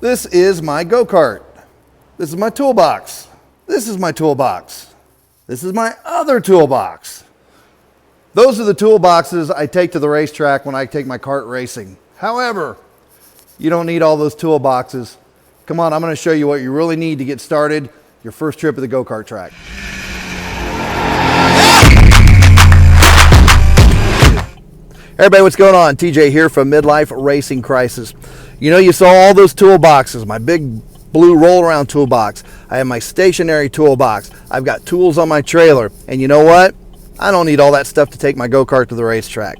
This is my go-kart. This is my toolbox. This is my toolbox. This is my other toolbox. Those are the toolboxes I take to the racetrack when I take my kart racing. However, you don't need all those toolboxes. Come on, I'm going to show you what you really need to get started your first trip at the go-kart track. Hey everybody, what's going on? TJ here from Midlife Racing Crisis. You know, you saw all those toolboxes, my big blue roll-around toolbox. I have my stationary toolbox. I've got tools on my trailer. And you know what? I don't need all that stuff to take my go-kart to the racetrack.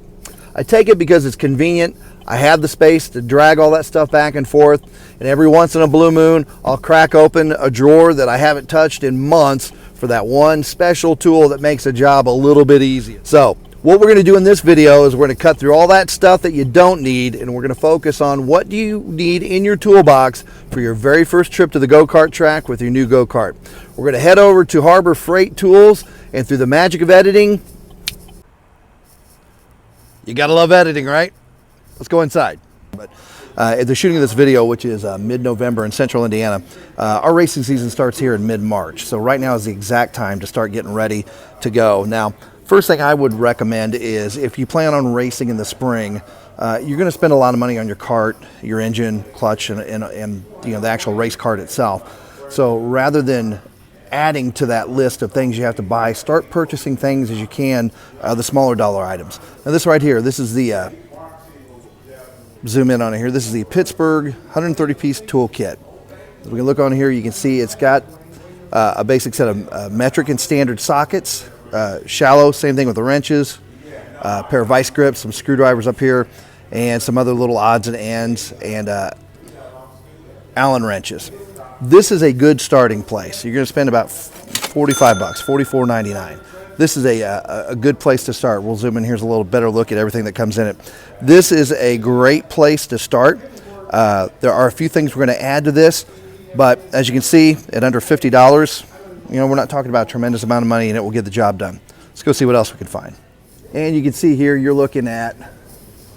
I take it because it's convenient. I have the space to drag all that stuff back and forth. And every once in a blue moon, I'll crack open a drawer that I haven't touched in months for that one special tool that makes a job a little bit easier. So, what we're going to do in this video is we're going to cut through all that stuff that you don't need, and we're going to focus on what do you need in your toolbox for your very first trip to the go-kart track with your new go-kart. We're going to head over to Harbor Freight Tools, and through the magic of editing, you got to love editing, right? Let's go inside. But at the shooting of this video, which is mid-November in central Indiana, our racing season starts here in mid-March. So right now is the exact time to start getting ready to go. Now, first thing I would recommend is if you plan on racing in the spring, you're going to spend a lot of money on your kart, your engine, clutch, and you know, the actual race kart itself. So rather than adding to that list of things you have to buy, start purchasing things as you can, the smaller dollar items. Now this right here, this is the, zoom in on it here, this is the Pittsburgh 130-piece toolkit. As we can look on here, you can see it's got a basic set of metric and standard sockets. Shallow, same thing with the wrenches, a pair of vice grips, some screwdrivers up here, and some other little odds and ends, and Allen wrenches. This is a good starting place. You're going to spend about 45 bucks, $44.99. This is a good place to start. We'll zoom in. Here's a little better look at everything that comes in it. This is a great place to start. There are a few things we're going to add to this, but as you can see, at under $50, you know, we're not talking about a tremendous amount of money and it will get the job done. Let's go see what else we can find. And you can see here, you're looking at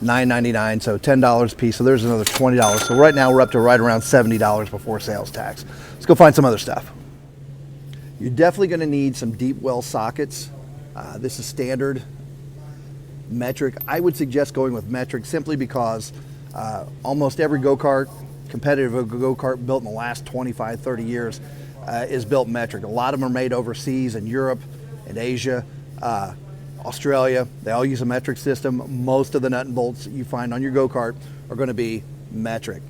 $9.99, so $10 a piece. So there's another $20. So right now we're up to right around $70 before sales tax. Let's go find some other stuff. You're definitely going to need some deep well sockets. This is standard metric. I would suggest going with metric simply because almost every go-kart, competitive go-kart built in the last 25, 30 years is built metric. A lot of them are made overseas in Europe and Asia, Australia. They all use a metric system. Most of the nut and bolts you find on your go-kart are going to be metric.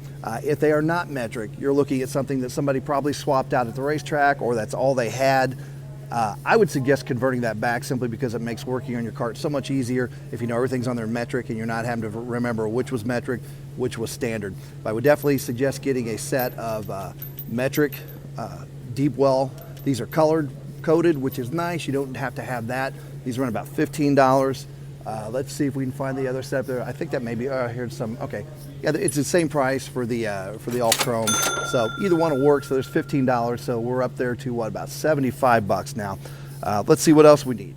If they are not metric, you're looking at something that somebody probably swapped out at the racetrack or that's all they had. I would suggest converting that back simply because it makes working on your kart so much easier if you know everything's on there metric and you're not having to remember which was metric, which was standard. But I would definitely suggest getting a set of metric deep well. These are coded, which is nice. You don't have to have that. These run about $15. Let's see if we can find the other set there. I think that may be, here's some, okay. Yeah, it's the same price for the all chrome. So either one will work, so there's $15. So we're up there to what, about 75 bucks now. Let's see what else we need.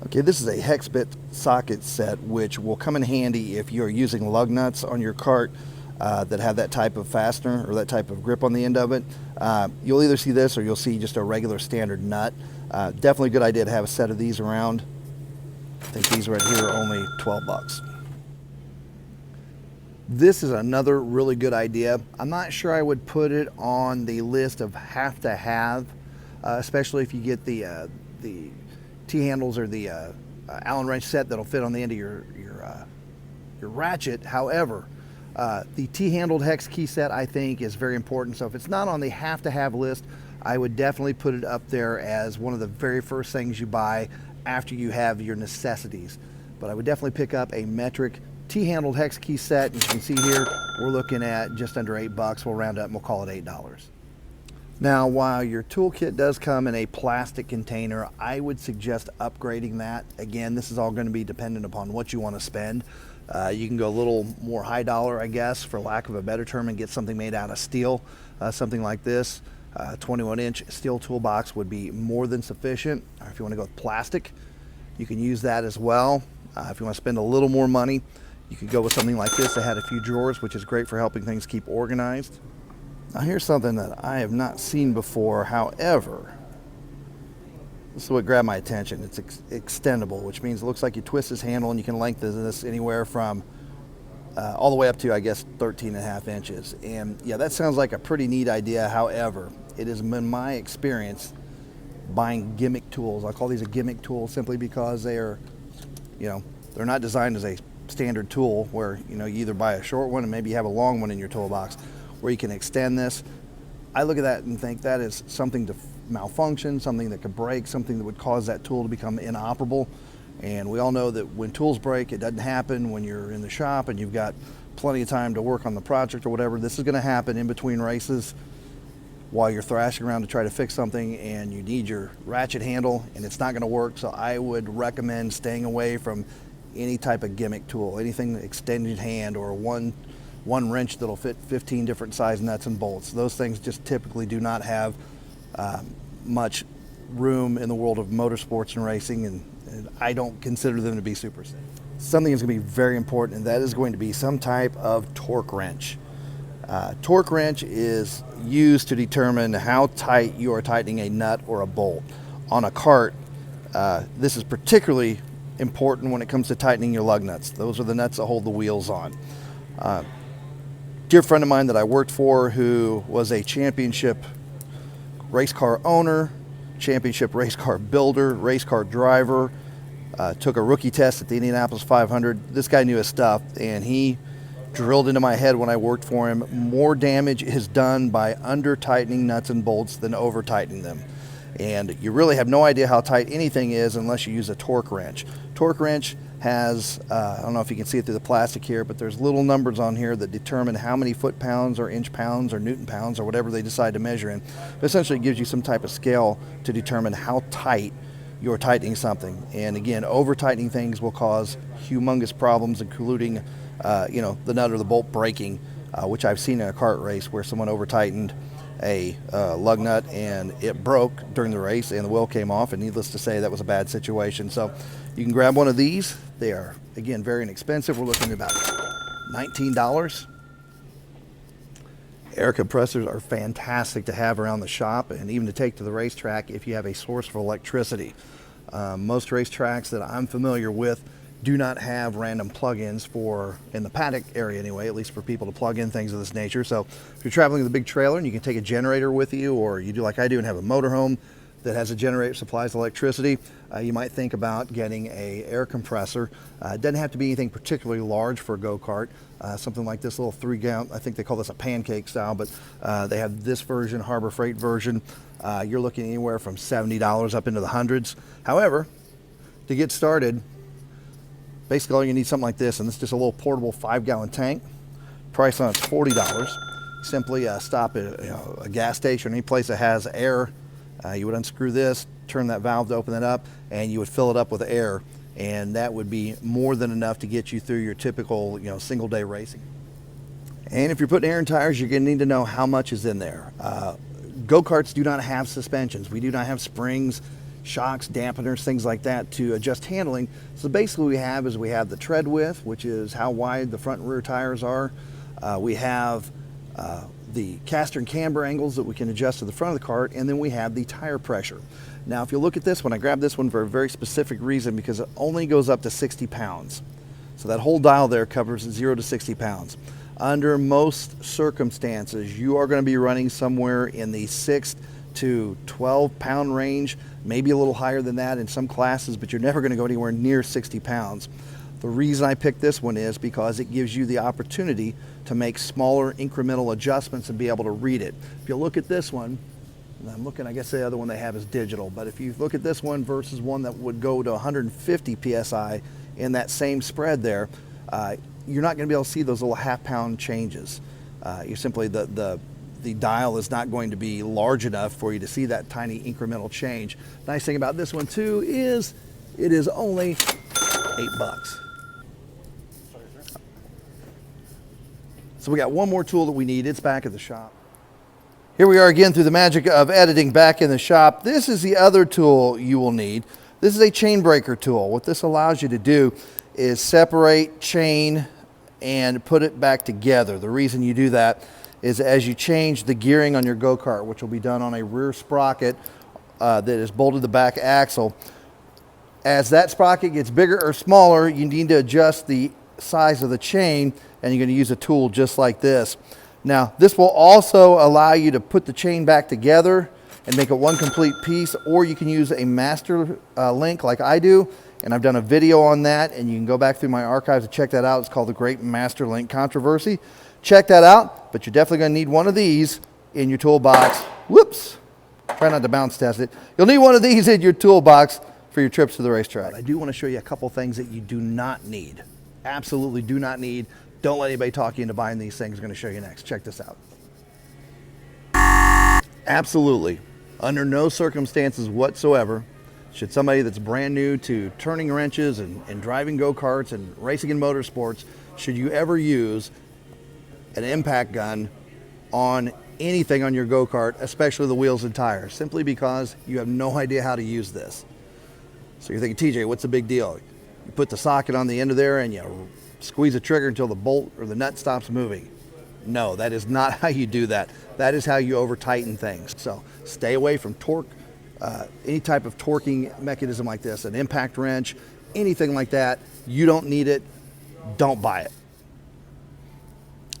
Okay, this is a hex bit socket set, which will come in handy if you're using lug nuts on your kart that have that type of fastener or that type of grip on the end of it. You'll either see this or you'll see just a regular standard nut. Definitely a good idea to have a set of these around. I think these right here are only 12 bucks. This is another really good idea. I'm not sure I would put it on the list of have to have, especially if you get the T-handles or the Allen wrench set that'll fit on the end of your ratchet. However, the T-handled hex key set I think is very important. So if it's not on the have to have list, I would definitely put it up there as one of the very first things you buy after you have your necessities. But I would definitely pick up a metric T-handled hex key set. As you can see here, we're looking at just under 8 bucks. We'll round up and we'll call it $8. Now, while your toolkit does come in a plastic container, I would suggest upgrading that. Again, this is all going to be dependent upon what you want to spend. You can go a little more high dollar, I guess, for lack of a better term, and get something made out of steel, something like this. 21-inch steel toolbox would be more than sufficient. If you want to go with plastic, you can use that as well. If you want to spend a little more money, you could go with something like this that had a few drawers, which is great for helping things keep organized. Now here's something that I have not seen before. However, this is what grabbed my attention. It's extendable, which means it looks like you twist this handle and you can lengthen this anywhere from all the way up to, I guess, 13.5 inches. And yeah, that sounds like a pretty neat idea. However, it has been my experience buying gimmick tools. I call these a gimmick tool simply because they are, they're not designed as a standard tool where, you either buy a short one and maybe you have a long one in your toolbox where you can extend this. I look at that and think that is something to malfunction, something that could break, something that would cause that tool to become inoperable. And we all know that when tools break, it doesn't happen when you're in the shop and you've got plenty of time to work on the project or whatever. This is going to happen in between races while you're thrashing around to try to fix something, and you need your ratchet handle and it's not going to work. So I would recommend staying away from any type of gimmick tool, anything extended hand or one wrench that'll fit 15 different size nuts and bolts. Those things just typically do not have much room in the world of motorsports and racing, and I don't consider them to be super safe. Something that's going to be very important, and that is going to be some type of torque wrench. Torque wrench is used to determine how tight you are tightening a nut or a bolt. On a kart, this is particularly important when it comes to tightening your lug nuts. Those are the nuts that hold the wheels on. Dear friend of mine that I worked for, who was a championship race car owner, championship race car builder, race car driver, took a rookie test at the Indianapolis 500. This guy knew his stuff, and he drilled into my head when I worked for him, more damage is done by under tightening nuts and bolts than over tightening them. And you really have no idea how tight anything is unless you use a torque wrench. Torque wrench has, I don't know if you can see it through the plastic here, but there's little numbers on here that determine how many foot-pounds or inch-pounds or newton-pounds or whatever they decide to measure in. But essentially it gives you some type of scale to determine how tight you're tightening something. And again, over-tightening things will cause humongous problems, including the nut or the bolt breaking, which I've seen in a kart race where someone over-tightened a lug nut and it broke during the race and the wheel came off, and needless to say that was a bad situation. So you can grab one of these. They are, again, very inexpensive. We're looking at about $19. Air compressors are fantastic to have around the shop and even to take to the racetrack if you have a source of electricity. Most racetracks that I'm familiar with do not have random plug-ins for, in the paddock area anyway, at least for people to plug in things of this nature. So if you're traveling with a big trailer and you can take a generator with you, or you do like I do and have a motorhome that has a generator that supplies electricity, you might think about getting a air compressor. It doesn't have to be anything particularly large for a go-kart. Something like this little 3-gallon, I think they call this a pancake style, but they have this version, Harbor Freight version. You're looking anywhere from $70 up into the hundreds. However, to get started, basically all you need something like this, and this is just a little portable 5-gallon tank. Price on it's $40. Simply stop at a gas station, any place that has air. You would unscrew this, turn that valve to open it up, and you would fill it up with air, and that would be more than enough to get you through your typical single day racing. And if you're putting air in tires, you're going to need to know how much is in there. Go-karts do not have suspensions. We do not have springs, shocks, dampeners, things like that to adjust handling. So basically we have the tread width, which is how wide the front and rear tires are. We have the caster and camber angles that we can adjust to the front of the cart, and then we have the tire pressure. Now if you look at this one, I grabbed this one for a very specific reason because it only goes up to 60 pounds. So that whole dial there covers 0 to 60 pounds. Under most circumstances, you are going to be running somewhere in the 6 to 12 pound range, maybe a little higher than that in some classes, but you're never going to go anywhere near 60 pounds. The reason I picked this one is because it gives you the opportunity to make smaller incremental adjustments and be able to read it. If you look at this one, and I'm looking, I guess the other one they have is digital, but if you look at this one versus one that would go to 150 PSI in that same spread there, you're not going to be able to see those little half-pound changes. You're simply, the dial is not going to be large enough for you to see that tiny incremental change. Nice thing about this one too is it is only $8. So we got one more tool that we need. It's back at the shop. Here we are again through the magic of editing back in the shop. This is the other tool you will need. This is a chain breaker tool. What this allows you to do is separate chain and put it back together. The reason you do that is as you change the gearing on your go-kart, which will be done on a rear sprocket that is bolted to the back axle. As that sprocket gets bigger or smaller, you need to adjust the size of the chain, and you're going to use a tool just like this. Now, this will also allow you to put the chain back together and make it one complete piece, or you can use a master link like I do, and I've done a video on that, and you can go back through my archives to check that out. It's called the Great Master Link Controversy. Check that out, but you're definitely going to need one of these in your toolbox. Whoops, try not to bounce test it. You'll need one of these in your toolbox for your trips to the racetrack. I do want to show you a couple things that you do not need. Absolutely do not need. Don't let anybody talk you into buying these things. I'm going to show you next. Check this out. Absolutely, under no circumstances whatsoever should somebody that's brand new to turning wrenches and driving go-karts and racing in motorsports, should you ever use an impact gun on anything on your go-kart, especially the wheels and tires, simply because you have no idea how to use this. So you're thinking, TJ, what's the big deal? You put the socket on the end of there and you squeeze the trigger until the bolt or the nut stops moving. No, that is not how you do that. That is how you over tighten things. So stay away from torque, any type of torquing mechanism like this, an impact wrench, anything like that. You don't need it. Don't buy it.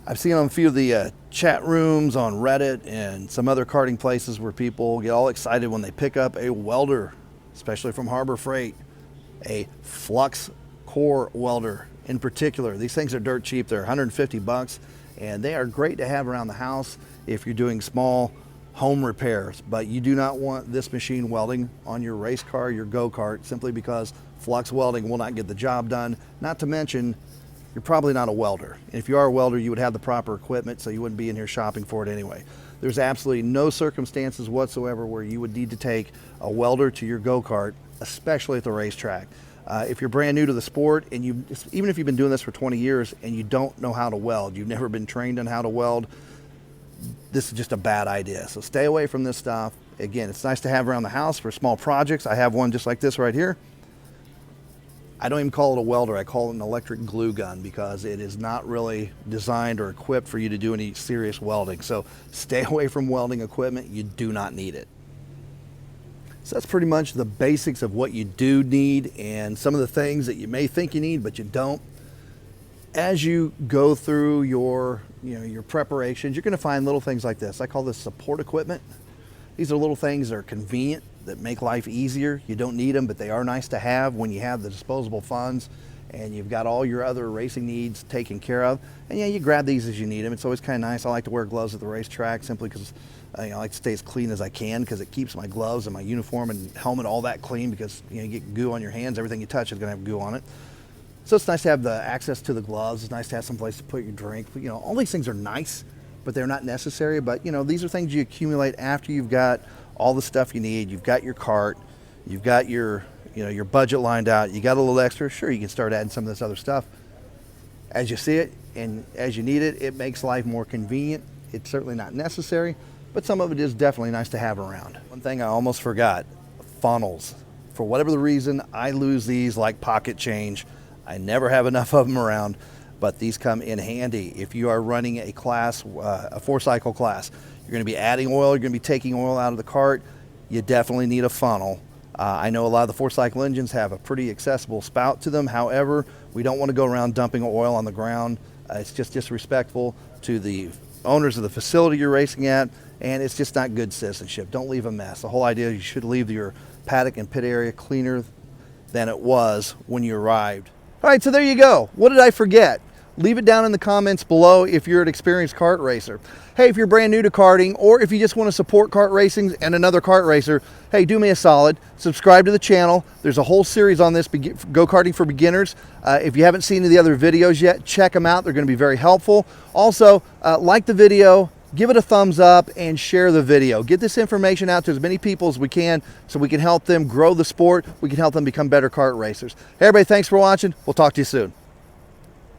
I've seen on a few of the chat rooms on Reddit and some other karting places where people get all excited when they pick up a welder, especially from Harbor Freight, a flux core welder in particular. These things are dirt cheap. They're 150 bucks, and they are great to have around the house if you're doing small home repairs, but you do not want this machine welding on your race car, your go-kart, simply because flux welding will not get the job done. Not to mention, you're probably not a welder. And if you are a welder, you would have the proper equipment, so you wouldn't be in here shopping for it anyway. There's absolutely no circumstances whatsoever where you would need to take a welder to your go-kart, especially at the racetrack. If you're brand new to the sport, and even if you've been doing this for 20 years and you don't know how to weld, you've never been trained on how to weld, this is just a bad idea. So stay away from this stuff. Again, it's nice to have around the house for small projects. I have one just like this right here. I don't even call it a welder. I call it an electric glue gun because it is not really designed or equipped for you to do any serious welding. So stay away from welding equipment. You do not need it. So that's pretty much the basics of what you do need and some of the things that you may think you need, but you don't. As you go through your preparations, you're going to find little things like this. I call this support equipment. These are little things that are convenient, that make life easier. You don't need them, but they are nice to have when you have the disposable funds and you've got all your other racing needs taken care of. And yeah, you grab these as you need them. It's always kind of nice. I like to wear gloves at the racetrack simply because I like to stay as clean as I can, because it keeps my gloves and my uniform and helmet all that clean, because you get goo on your hands. Everything you touch is going to have goo on it. So it's nice to have the access to the gloves. It's nice to have some place to put your drink. But, all these things are nice, but they're not necessary. But these are things you accumulate after you've got all the stuff you need. You've got your cart, you've got your your budget lined out, you got a little extra. Sure, you can start adding some of this other stuff as you see it and as you need it. It makes life more convenient. It's certainly not necessary, but some of it is definitely nice to have around. One thing I almost forgot: funnels. For whatever the reason, I lose these like pocket change. I never have enough of them around, but these come in handy if you are running a class, a 4-cycle class. You're going to be adding oil, you're going to be taking oil out of the cart. You definitely need a funnel. I know a lot of the 4-cycle engines have a pretty accessible spout to them. However, we don't want to go around dumping oil on the ground. It's just disrespectful to the owners of the facility you're racing at, and it's just not good citizenship. Don't leave a mess. The whole idea is you should leave your paddock and pit area cleaner than it was when you arrived. All right, so there you go. What did I forget? Leave it down in the comments below if you're an experienced kart racer. Hey, if you're brand new to karting, or if you just want to support kart racing and another kart racer, hey, do me a solid. Subscribe to the channel. There's a whole series on this, Go Karting for Beginners. If you haven't seen any of the other videos yet, check them out. They're going to be very helpful. Also, like the video, give it a thumbs up, and share the video. Get this information out to as many people as we can so we can help them grow the sport. We can help them become better kart racers. Hey, everybody, thanks for watching. We'll talk to you soon.